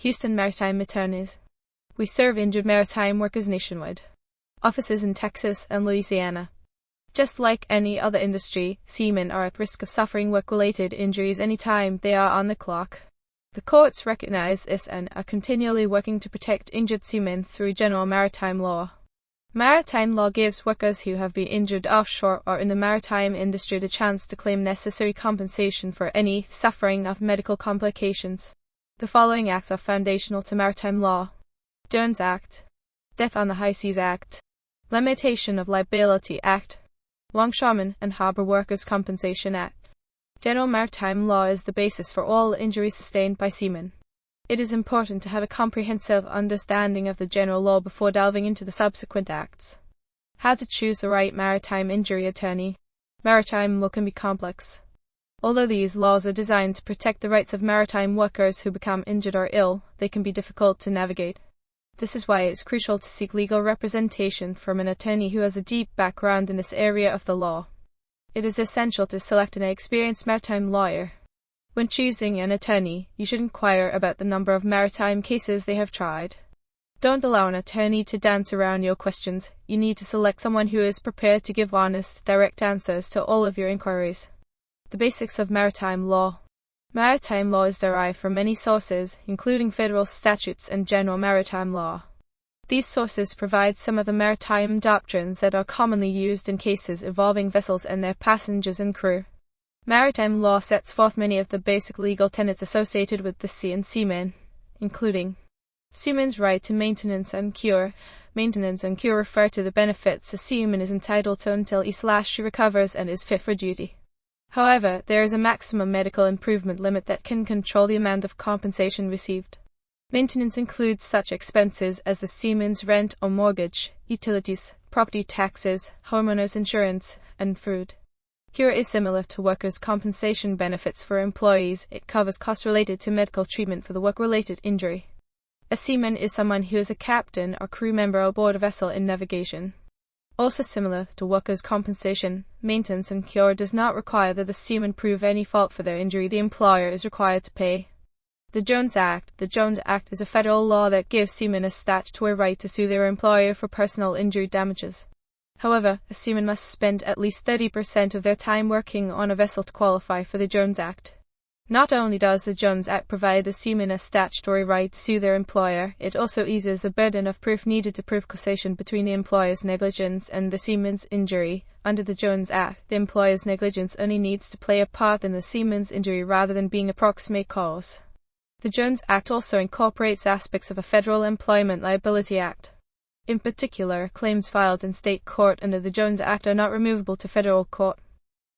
Houston Maritime Attorneys. We serve injured maritime workers nationwide. Offices in Texas and Louisiana. Just like any other industry, seamen are at risk of suffering work-related injuries anytime they are on the clock. The courts recognize this and are continually working to protect injured seamen through general maritime law. Maritime law gives workers who have been injured offshore or in the maritime industry the chance to claim necessary compensation for any suffering of medical complications. The following acts are foundational to maritime law: Jones Act, Death on the High Seas Act, Limitation of Liability Act, Longshoremen and Harbor Workers Compensation Act. General maritime law is the basis for all injuries sustained by seamen. It is important to have a comprehensive understanding of the general law before delving into the subsequent acts. How to choose the right maritime injury attorney. Maritime law can be complex. Although these laws are designed to protect the rights of maritime workers who become injured or ill, they can be difficult to navigate. This is why it's crucial to seek legal representation from an attorney who has a deep background in this area of the law. It is essential to select an experienced maritime lawyer. When choosing an attorney, you should inquire about the number of maritime cases they have tried. Don't allow an attorney to dance around your questions. You need to select someone who is prepared to give honest, direct answers to all of your inquiries. The basics of maritime law. Maritime law is derived from many sources, including federal statutes and general maritime law. These sources provide some of the maritime doctrines that are commonly used in cases involving vessels and their passengers and crew. Maritime law sets forth many of the basic legal tenets associated with the sea and seamen, including seaman's right to maintenance and cure. Maintenance and cure refer to the benefits a seaman is entitled to until he/she recovers and is fit for duty. However, there is a maximum medical improvement limit that can control the amount of compensation received. Maintenance includes such expenses as the seaman's rent or mortgage, utilities, property taxes, homeowners insurance, and food. Cure is similar to workers' compensation benefits for employees. It covers costs related to medical treatment for the work-related injury. A seaman is someone who is a captain or crew member aboard a vessel in navigation. Also similar to workers' compensation, maintenance and cure does not require that the seaman prove any fault for their injury. The employer is required to pay. The Jones Act. The Jones Act is a federal law that gives seamen a statutory right to sue their employer for personal injury damages. However, a seaman must spend at least 30% of their time working on a vessel to qualify for the Jones Act. Not only does the Jones Act provide the seamen a statutory right to sue their employer, it also eases the burden of proof needed to prove causation between the employer's negligence and the seaman's injury. Under the Jones Act, the employer's negligence only needs to play a part in the seaman's injury rather than being a proximate cause. The Jones Act also incorporates aspects of a Federal Employment Liability Act. In particular, claims filed in state court under the Jones Act are not removable to federal court.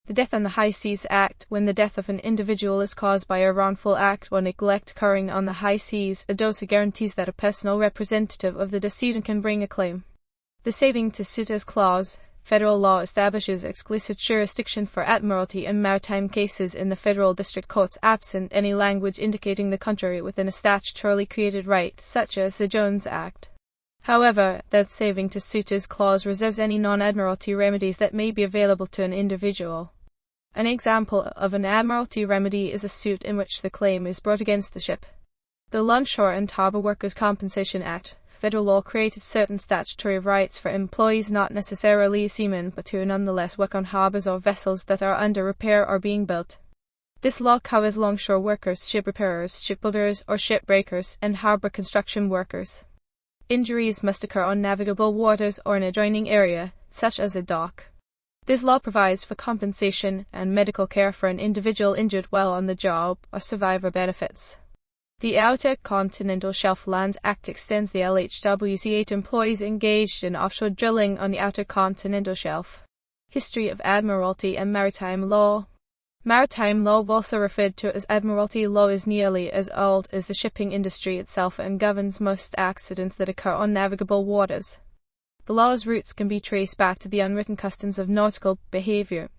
The Death on the High Seas Act. When the death of an individual is caused by a wrongful act or neglect occurring on the high seas, a DOSA guarantees that a personal representative of the decedent can bring a claim. The Saving to Suitors Clause. Federal law establishes exclusive jurisdiction for admiralty and maritime cases in the federal district courts absent any language indicating the contrary within a statutorily created right, such as the Jones Act. However, that Saving to Suitors Clause reserves any non-admiralty remedies that may be available to an individual. An example of an admiralty remedy is a suit in which the claim is brought against the ship. The Longshore and Harbor Workers Compensation Act. Federal law created certain statutory rights for employees not necessarily seamen but who nonetheless work on harbors or vessels that are under repair or being built. This law covers longshore workers, ship repairers, shipbuilders or shipbreakers, and harbor construction workers. Injuries must occur on navigable waters or an adjoining area, such as a dock. This law provides for compensation and medical care for an individual injured while on the job or survivor benefits. The Outer Continental Shelf Lands Act extends the LHWCA to employees engaged in offshore drilling on the Outer Continental Shelf. History of Admiralty and Maritime Law. Maritime law, also referred to as Admiralty law, is nearly as old as the shipping industry itself and governs most accidents that occur on navigable waters. The law's roots can be traced back to the unwritten customs of nautical behavior.